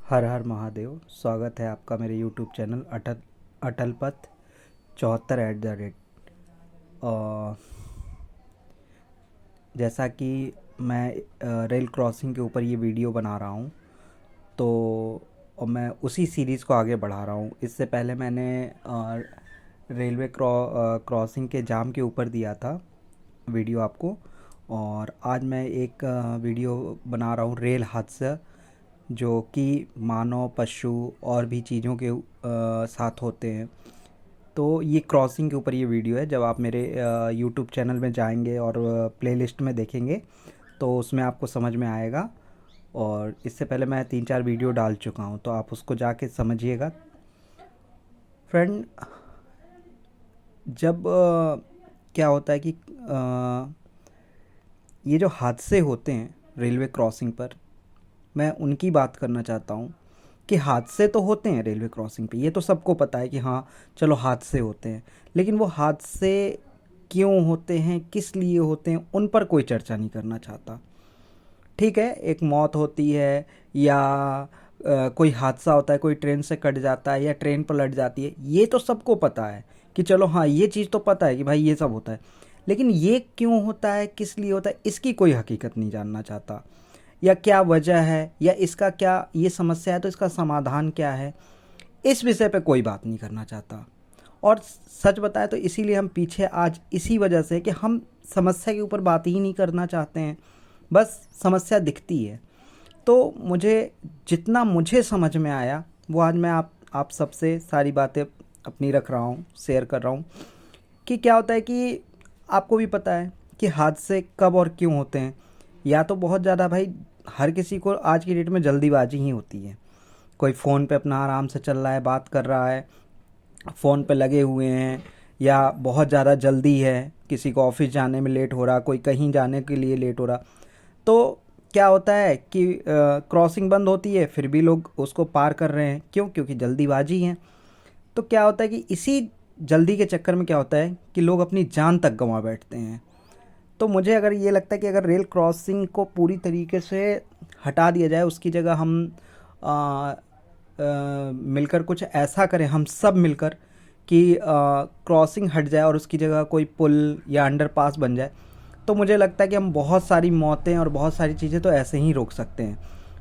हर हर महादेव। स्वागत है आपका मेरे यूट्यूब चैनल अटल अटल पथ 74 जैसा कि मैं रेल क्रॉसिंग के ऊपर ये वीडियो बना रहा हूँ, तो और मैं उसी सीरीज़ को आगे बढ़ा रहा हूँ। इससे पहले मैंने रेलवे क्रॉसिंग के जाम के ऊपर दिया था वीडियो आपको, और आज मैं एक वीडियो बना रहा हूँ रेल हादसा, जो कि मानव, पशु और भी चीज़ों के साथ होते हैं। तो ये क्रॉसिंग के ऊपर ये वीडियो है। जब आप मेरे यूट्यूब चैनल में जाएंगे और प्लेलिस्ट में देखेंगे तो उसमें आपको समझ में आएगा। और इससे पहले मैं 3-4 वीडियो डाल चुका हूँ, तो आप उसको जाके समझिएगा। फ्रेंड, जब क्या होता है कि ये जो हादसे होते हैं रेलवे क्रॉसिंग पर, मैं उनकी बात करना चाहता हूँ कि हादसे तो होते हैं रेलवे क्रॉसिंग पे, ये तो सबको पता है कि हाँ चलो हादसे होते हैं, लेकिन वो हादसे क्यों होते हैं, किस लिए होते हैं, उन पर कोई चर्चा नहीं करना चाहता। ठीक है, एक मौत होती है या कोई हादसा होता है, कोई ट्रेन से कट जाता है या ट्रेन पलट जाती है, ये तो सबको पता है कि चलो हाँ ये चीज़ तो पता है कि भाई ये सब होता है। लेकिन ये क्यों होता है, किस लिए होता है, इसकी कोई हकीकत नहीं जानना चाहता, या क्या वजह है, या इसका क्या ये समस्या है तो इसका समाधान क्या है, इस विषय पे कोई बात नहीं करना चाहता। और सच बताए तो इसीलिए हम पीछे आज इसी वजह से कि हम समस्या के ऊपर बात ही नहीं करना चाहते हैं, बस समस्या दिखती है। तो मुझे जितना मुझे समझ में आया वो आज मैं आप सबसे सारी बातें अपनी रख रहा हूँ, शेयर कर रहा हूँ। कि क्या होता है कि आपको भी पता है कि हादसे कब और क्यों होते हैं। या तो बहुत ज़्यादा भाई, हर किसी को आज की डेट में जल्दीबाजी ही होती है। कोई फ़ोन पे अपना आराम से चल रहा है, बात कर रहा है, फ़ोन पे लगे हुए हैं, या बहुत ज़्यादा जल्दी है, किसी को ऑफिस जाने में लेट हो रहा, कोई कहीं जाने के लिए लेट हो रहा। तो क्या होता है कि क्रॉसिंग बंद होती है फिर भी लोग उसको पार कर रहे हैं, क्यों? क्योंकि जल्दीबाजी है। तो क्या होता है कि इसी जल्दी के चक्कर में क्या होता है कि लोग अपनी जान तक गंवा बैठते हैं। तो मुझे अगर ये लगता है कि अगर रेल क्रॉसिंग को पूरी तरीके से हटा दिया जाए, उसकी जगह हम मिलकर कुछ ऐसा करें, हम सब मिलकर, कि क्रॉसिंग हट जाए और उसकी जगह कोई पुल या अंडरपास बन जाए, तो मुझे लगता है कि हम बहुत सारी मौतें और बहुत सारी चीज़ें तो ऐसे ही रोक सकते हैं।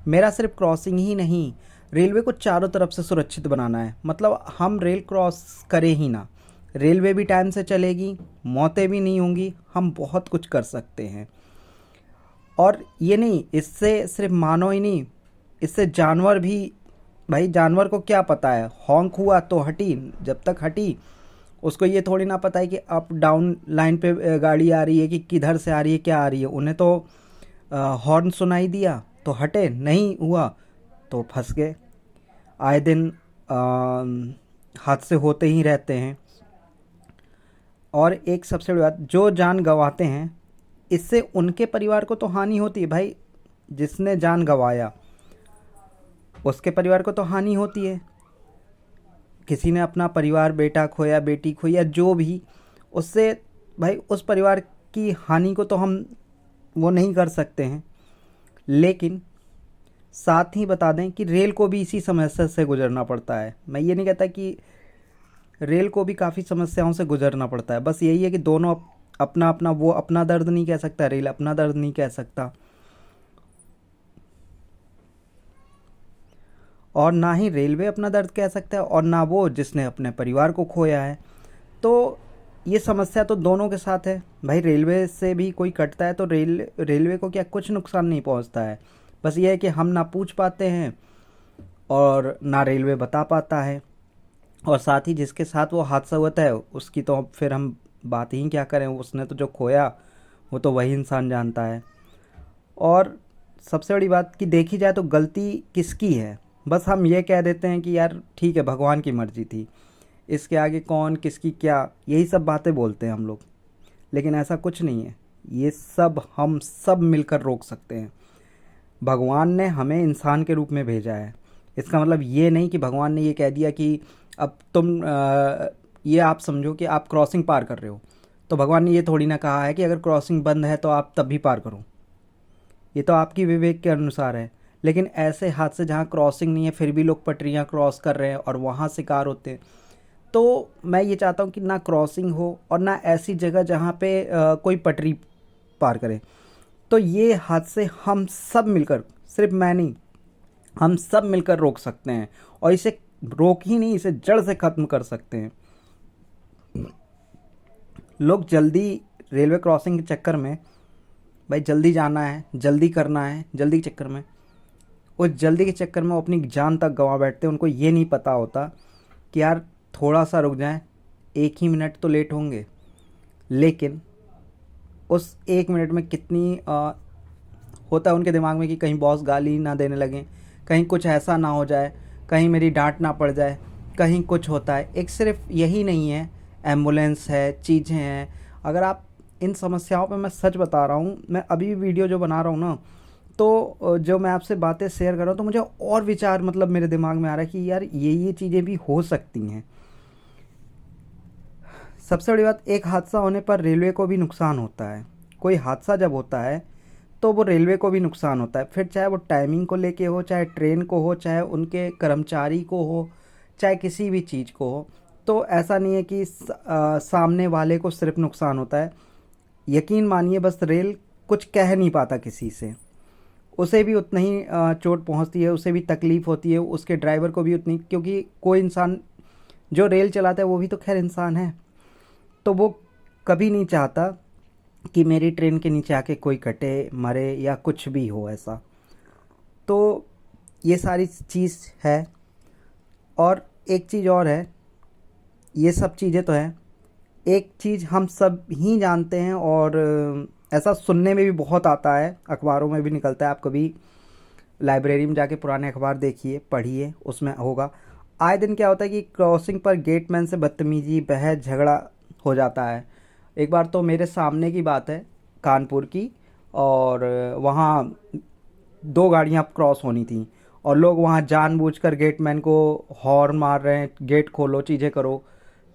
मेरा सिर्फ क्रॉसिंग ही नहीं, रेलवे को चारों तरफ से सुरक्षित बनाना है। मतलब हम रेल क्रॉस करें ही ना, रेलवे भी टाइम से चलेगी, मौतें भी नहीं होंगी, हम बहुत कुछ कर सकते हैं। और ये नहीं, इससे सिर्फ मानव ही नहीं, इससे जानवर भी, भाई जानवर को क्या पता है, हॉन्क हुआ तो हटी, जब तक हटी उसको ये थोड़ी ना पता है कि अप डाउन लाइन पे गाड़ी आ रही है कि किधर से आ रही है, क्या आ रही है। उन्हें तो हॉर्न सुनाई दिया तो हटे, नहीं हुआ तो फंस गए। आए दिन हादसे होते ही रहते हैं। और एक सबसे बड़ी बात, जो जान गंवाते हैं इससे उनके परिवार को तो हानि होती है। भाई जिसने जान गंवाया उसके परिवार को तो हानि होती है। किसी ने अपना परिवार, बेटा खोया, बेटी खोई, या जो भी, उससे भाई उस परिवार की हानि को तो हम वो नहीं कर सकते हैं। लेकिन साथ ही बता दें कि रेल को भी इसी समस्या से गुजरना पड़ता है। मैं ये नहीं कहता कि रेल को भी काफ़ी समस्याओं से गुजरना पड़ता है, बस यही है कि दोनों अपना अपना, वो अपना दर्द नहीं कह सकता, रेल अपना दर्द नहीं कह सकता, और ना ही रेलवे अपना दर्द कह सकता है, और ना वो जिसने अपने परिवार को खोया है। तो ये समस्या तो दोनों के साथ है। भाई रेलवे से भी कोई कटता है तो रेलवे को क्या कुछ नुकसान नहीं पहुंचता है, बस ये है कि हम ना पूछ पाते हैं और ना रेलवे बता पाता है। और साथ ही जिसके साथ वो हादसा होता है उसकी तो फिर हम बात ही क्या करें, उसने तो जो खोया वो तो वही इंसान जानता है। और सबसे बड़ी बात कि देखी जाए तो गलती किसकी है, बस हम ये कह देते हैं कि यार ठीक है भगवान की मर्जी थी, इसके आगे कौन किसकी क्या, यही सब बातें बोलते हैं हम लोग। लेकिन ऐसा कुछ नहीं है, ये सब हम सब मिलकर रोक सकते हैं। भगवान ने हमें इंसान के रूप में भेजा है, इसका मतलब ये नहीं कि भगवान ने ये कह दिया कि अब तुम ये आप समझो कि आप क्रॉसिंग पार कर रहे हो, तो भगवान ने ये थोड़ी ना कहा है कि अगर क्रॉसिंग बंद है तो आप तब भी पार करो। ये तो आपकी विवेक के अनुसार है। लेकिन ऐसे हादसे जहाँ क्रॉसिंग नहीं है फिर भी लोग पटरियाँ क्रॉस कर रहे हैं और वहाँ शिकार होते हैं। तो मैं ये चाहता हूँ कि ना क्रॉसिंग हो और ना ऐसी जगह जहाँ पे कोई पटरी पार करे। तो ये हादसे हम सब मिलकर, सिर्फ मैं नहीं, हम सब मिलकर रोक सकते हैं और इसे रोक ही नहीं, इसे जड़ से ख़त्म कर सकते हैं। लोग जल्दी रेलवे क्रॉसिंग के चक्कर में, भाई जल्दी जाना है, जल्दी करना है, जल्दी के चक्कर में, उस जल्दी के चक्कर में वो अपनी जान तक गंवा बैठते हैं। उनको ये नहीं पता होता कि यार थोड़ा सा रुक जाएं, 1 ही मिनट तो लेट होंगे, लेकिन उस 1 मिनट में कितनी होता है उनके दिमाग में कि कहीं बॉस गाली ना देने लगें, कहीं कुछ ऐसा ना हो जाए, कहीं मेरी डांट ना पड़ जाए, कहीं कुछ होता है। एक सिर्फ यही नहीं है, एम्बुलेंस है, चीज़ें हैं। अगर आप इन समस्याओं पे, मैं सच बता रहा हूँ, मैं अभी भी वीडियो जो बना रहा हूँ ना, तो जो मैं आपसे बातें शेयर कर रहा हूँ तो मुझे और विचार मतलब मेरे दिमाग में आ रहा है कि यार ये चीज़ें भी हो सकती हैं। सबसे बड़ी बात, एक हादसा होने पर रेलवे को भी नुकसान होता है। कोई हादसा जब होता है तो वो रेलवे को भी नुकसान होता है, फिर चाहे वो टाइमिंग को लेके हो, चाहे ट्रेन को हो, चाहे उनके कर्मचारी को हो, चाहे किसी भी चीज़ को हो। तो ऐसा नहीं है कि सामने वाले को सिर्फ नुकसान होता है। यकीन मानिए, बस रेल कुछ कह नहीं पाता किसी से, उसे भी उतना ही चोट पहुंचती है, उसे भी तकलीफ़ होती है, उसके ड्राइवर को भी उतनी, क्योंकि कोई इंसान जो रेल चलाता है वो भी तो खैर इंसान है। तो वो कभी नहीं चाहता कि मेरी ट्रेन के नीचे आके कोई कटे, मरे या कुछ भी हो ऐसा। तो ये सारी चीज़ है। और एक चीज़ और है, ये सब चीज़ें तो हैं, एक चीज़ हम सब ही जानते हैं और ऐसा सुनने में भी बहुत आता है, अखबारों में भी निकलता है। आप कभी लाइब्रेरी में जाके पुराने अखबार देखिए, पढ़िए, उसमें होगा। आए दिन क्या होता है कि क्रॉसिंग पर गेटमैन से बदतमीजी, बहस, झगड़ा हो जाता है। एक बार तो मेरे सामने की बात है, कानपुर की, और वहाँ 2 गाड़ियाँ क्रॉस होनी थी और लोग वहाँ जानबूझकर गेटमैन को हॉर्न मार रहे हैं, गेट खोलो, चीज़ें करो।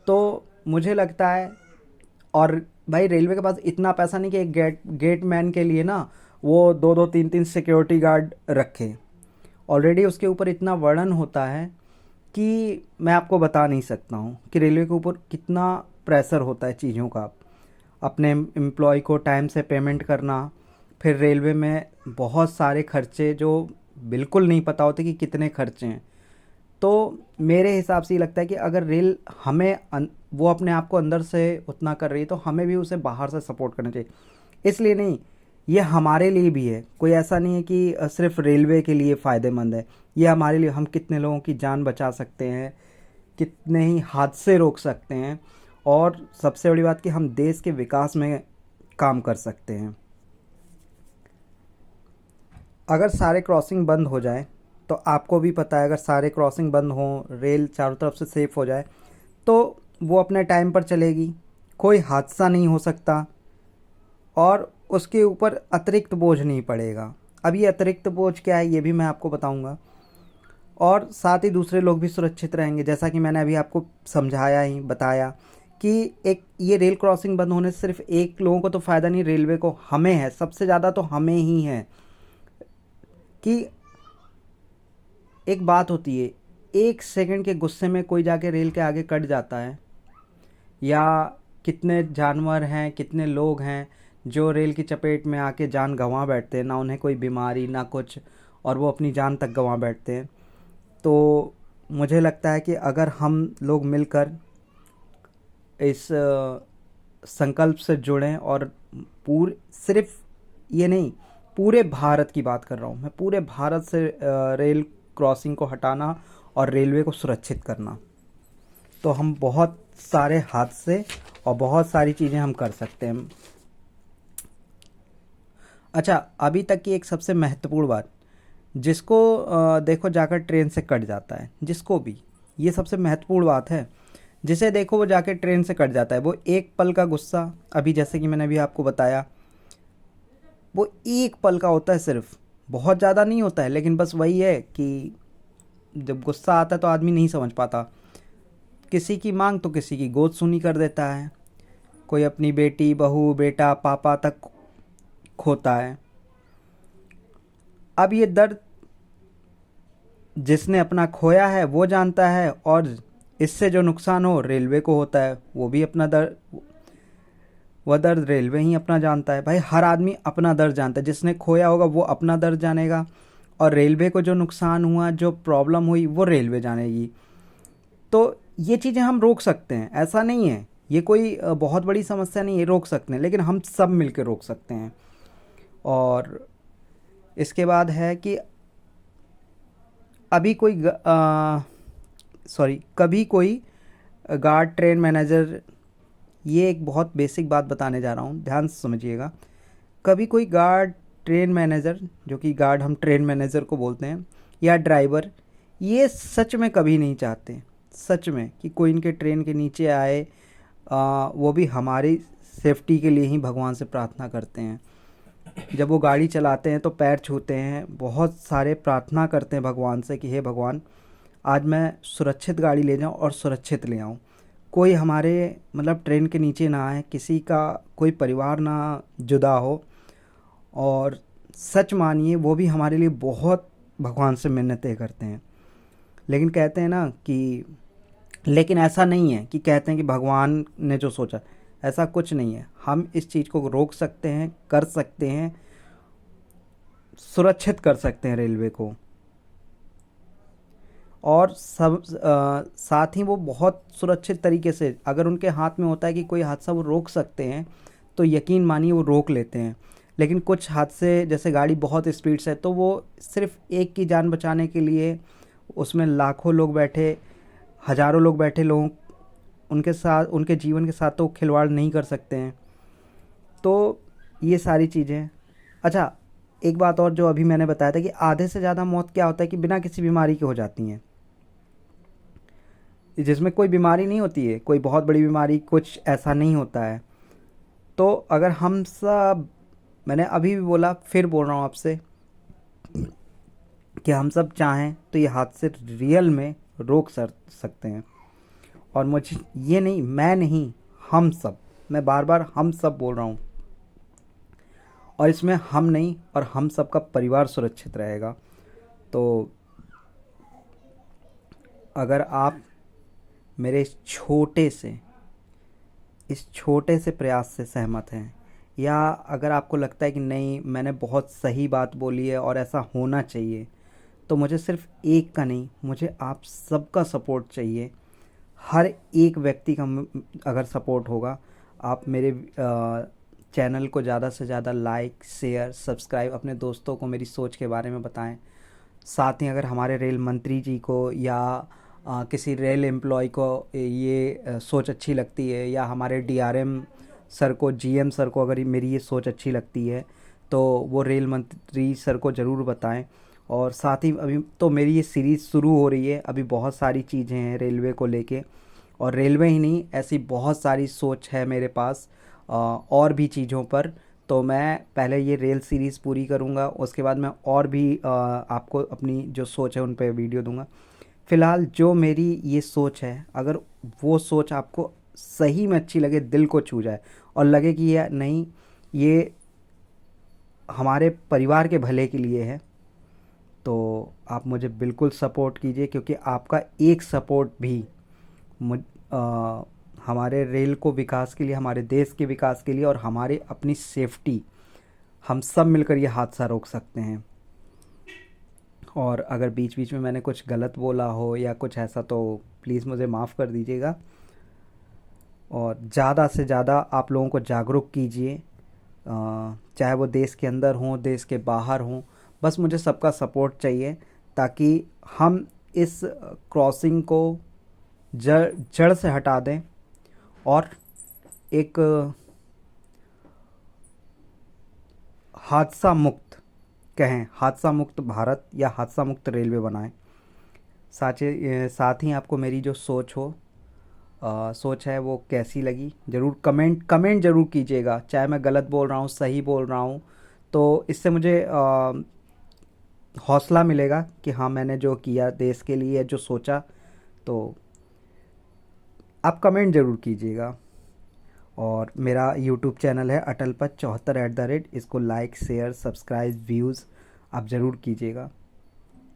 तो मुझे लगता है, और भाई रेलवे के पास इतना पैसा नहीं कि एक गेटमैन के लिए ना वो 2-2 3-3 सिक्योरिटी गार्ड रखे। ऑलरेडी उसके ऊपर इतना वर्णन होता है कि मैं आपको बता नहीं सकता हूँ कि रेलवे के ऊपर कितना प्रेशर होता है चीज़ों का। अपने एम्प्लॉय को टाइम से पेमेंट करना, फिर रेलवे में बहुत सारे खर्चे जो बिल्कुल नहीं पता होते कि कितने खर्चे हैं। तो मेरे हिसाब से ये लगता है कि अगर रेल हमें वो अपने आप को अंदर से उतना कर रही है तो हमें भी उसे बाहर से सपोर्ट करना चाहिए। इसलिए नहीं, ये हमारे लिए भी है, कोई ऐसा नहीं है कि सिर्फ रेलवे के लिए फ़ायदेमंद है। ये हमारे लिए, हम कितने लोगों की जान बचा सकते हैं, कितने ही हादसे रोक सकते हैं, और सबसे बड़ी बात कि हम देश के विकास में काम कर सकते हैं। अगर सारे क्रॉसिंग बंद हो जाए, तो आपको भी पता है, अगर सारे क्रॉसिंग बंद हों, रेल चारों तरफ से सेफ हो जाए, तो वो अपने टाइम पर चलेगी, कोई हादसा नहीं हो सकता और उसके ऊपर अतिरिक्त बोझ नहीं पड़ेगा। अब ये अतिरिक्त बोझ क्या है ये भी मैं आपको बताऊंगा, और साथ ही दूसरे लोग भी सुरक्षित रहेंगे। जैसा कि मैंने अभी आपको समझाया ही, बताया कि एक ये रेल क्रॉसिंग बंद होने से सिर्फ एक लोगों को तो फ़ायदा नहीं, रेलवे को, हमें है, सबसे ज़्यादा तो हमें ही है। कि एक बात होती है, 1 सेकंड के गुस्से में कोई जाके रेल के आगे कट जाता है, या कितने जानवर हैं, कितने लोग हैं जो रेल की चपेट में आके जान गंवा बैठते हैं, ना उन्हें कोई बीमारी ना कुछ, और वो अपनी जान तक गंवा बैठते हैं। तो मुझे लगता है कि अगर हम लोग मिलकर इस संकल्प से जुड़ें, और सिर्फ ये नहीं, पूरे भारत की बात कर रहा हूँ मैं, पूरे भारत से रेल क्रॉसिंग को हटाना और रेलवे को सुरक्षित करना, तो हम बहुत सारे हादसे और बहुत सारी चीज़ें हम कर सकते हैं। अच्छा, अभी तक की एक सबसे महत्वपूर्ण बात, जिसको देखो जाकर ट्रेन से कट जाता है, जिसको भी, ये सबसे महत्वपूर्ण बात है, जिसे देखो वो जाके ट्रेन से कट जाता है, वो एक पल का गुस्सा, अभी जैसे कि मैंने अभी आपको बताया, वो एक पल का होता है सिर्फ, बहुत ज़्यादा नहीं होता है, लेकिन बस वही है कि जब गुस्सा आता है तो आदमी नहीं समझ पाता, किसी की मांग तो किसी की गोद सूनी कर देता है, कोई अपनी बेटी, बहू, बेटा, पापा तक खोता है। अब ये दर्द जिसने अपना खोया है वो जानता है, और इससे जो नुकसान हो रेलवे को होता है, वो भी अपना दर्द, वह दर्द रेलवे ही अपना जानता है। भाई हर आदमी अपना दर्द जानता है, जिसने खोया होगा वो अपना दर्द जानेगा, और रेलवे को जो नुकसान हुआ, जो प्रॉब्लम हुई, वो रेलवे जानेगी। तो ये चीज़ें हम रोक सकते हैं, ऐसा नहीं है, ये कोई बहुत बड़ी समस्या नहीं है, रोक सकते हैं, लेकिन हम सब मिलकर रोक सकते हैं। और इसके बाद है कि अभी कोई कभी कोई गार्ड, ट्रेन मैनेजर, ये एक बहुत बेसिक बात बताने जा रहा हूँ, ध्यान से समझिएगा। कभी कोई गार्ड, ट्रेन मैनेजर, जो कि गार्ड हम ट्रेन मैनेजर को बोलते हैं, या ड्राइवर, ये सच में कभी नहीं चाहते, सच में, कि कोई इनके ट्रेन के नीचे आए। वो भी हमारी सेफ्टी के लिए ही भगवान से प्रार्थना करते हैं। जब वो गाड़ी चलाते हैं तो पैर छूते हैं, बहुत सारे प्रार्थना करते हैं भगवान से कि हे भगवान, आज मैं सुरक्षित गाड़ी ले जाऊं और सुरक्षित ले आऊं, कोई हमारे मतलब ट्रेन के नीचे ना आए, किसी का कोई परिवार ना जुदा हो। और सच मानिए वो भी हमारे लिए बहुत भगवान से मिन्नतें करते हैं। लेकिन कहते हैं ना कि, लेकिन ऐसा नहीं है कि कहते हैं कि भगवान ने जो सोचा, ऐसा कुछ नहीं है। हम इस चीज़ को रोक सकते हैं, कर सकते हैं, सुरक्षित कर सकते हैं रेलवे को। और सब साथ ही वो बहुत सुरक्षित तरीके से, अगर उनके हाथ में होता है कि कोई हादसा वो रोक सकते हैं, तो यकीन मानिए वो रोक लेते हैं। लेकिन कुछ हादसे, जैसे गाड़ी बहुत स्पीड से है, तो वो सिर्फ एक की जान बचाने के लिए, उसमें लाखों लोग बैठे, हज़ारों लोग बैठे, लोगों, उनके साथ, उनके जीवन के साथ तो खिलवाड़ नहीं कर सकते हैं। तो ये सारी चीज़ें। अच्छा, एक बात और जो अभी मैंने बताया था कि आधे से ज़्यादा मौत क्या होता है कि बिना किसी बीमारी के हो जाती हैं, जिसमें कोई बीमारी नहीं होती है, कोई बहुत बड़ी बीमारी, कुछ ऐसा नहीं होता है। तो अगर हम सब, मैंने अभी भी बोला, फिर बोल रहा हूँ आपसे, कि हम सब चाहें तो ये हादसे रियल में रोक सकते हैं। और मुझे ये नहीं, मैं नहीं, हम सब, मैं बार बार हम सब बोल रहा हूँ, और इसमें हम नहीं, और हम सब का परिवार सुरक्षित रहेगा। तो अगर आप मेरे इस छोटे से प्रयास से सहमत हैं, या अगर आपको लगता है कि नहीं, मैंने बहुत सही बात बोली है और ऐसा होना चाहिए, तो मुझे सिर्फ एक का नहीं, मुझे आप सबका सपोर्ट चाहिए। हर एक व्यक्ति का अगर सपोर्ट होगा, आप मेरे चैनल को ज़्यादा से ज़्यादा लाइक, शेयर, सब्सक्राइब, अपने दोस्तों को मेरी सोच के बारे में बताएं। साथ ही अगर हमारे रेल मंत्री जी को, या किसी रेल एम्प्लॉय को ये सोच अच्छी लगती है, या हमारे डीआरएम सर को, जीएम सर को अगर मेरी ये सोच अच्छी लगती है, तो वो रेल मंत्री सर को ज़रूर बताएं। और साथ ही अभी तो मेरी ये सीरीज़ शुरू हो रही है, अभी बहुत सारी चीज़ें हैं रेलवे को लेके, और रेलवे ही नहीं, ऐसी बहुत सारी सोच है मेरे पास और भी चीज़ों पर। तो मैं पहले ये रेल सीरीज़ पूरी करूँगा, उसके बाद मैं और भी आपको अपनी जो सोच है उन पे वीडियो दूँगा। फ़िलहाल जो मेरी ये सोच है, अगर वो सोच आपको सही में अच्छी लगे, दिल को छू जाए, और लगे कि ये नहीं, ये हमारे परिवार के भले के लिए है, तो आप मुझे बिल्कुल सपोर्ट कीजिए, क्योंकि आपका एक सपोर्ट भी हमारे रेल को विकास के लिए, हमारे देश के विकास के लिए, और हमारे अपनी सेफ्टी, हम सब मिलकर ये हादसा रोक सकते हैं। और अगर बीच बीच में मैंने कुछ गलत बोला हो या कुछ ऐसा, तो प्लीज़ मुझे माफ़ कर दीजिएगा। और ज़्यादा से ज़्यादा आप लोगों को जागरूक कीजिए, चाहे वो देश के अंदर हों, देश के बाहर हों, बस मुझे सबका सपोर्ट चाहिए, ताकि हम इस क्रॉसिंग को जड़ से हटा दें, और एक हादसा मुक्त, कहें हादसा मुक्त भारत या हादसा मुक्त रेलवे बनाएं। साथ ही आपको मेरी जो सोच है वो कैसी लगी, ज़रूर कमेंट ज़रूर कीजिएगा, चाहे मैं गलत बोल रहा हूँ, सही बोल रहा हूँ, तो इससे मुझे हौसला मिलेगा कि हाँ, मैंने जो किया देश के लिए, जो सोचा। तो आप कमेंट ज़रूर कीजिएगा। और मेरा यूट्यूब चैनल है अटलपथ74 @ इसको लाइक, शेयर, सब्सक्राइब, व्यूज़ आप ज़रूर कीजिएगा।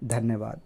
धन्यवाद।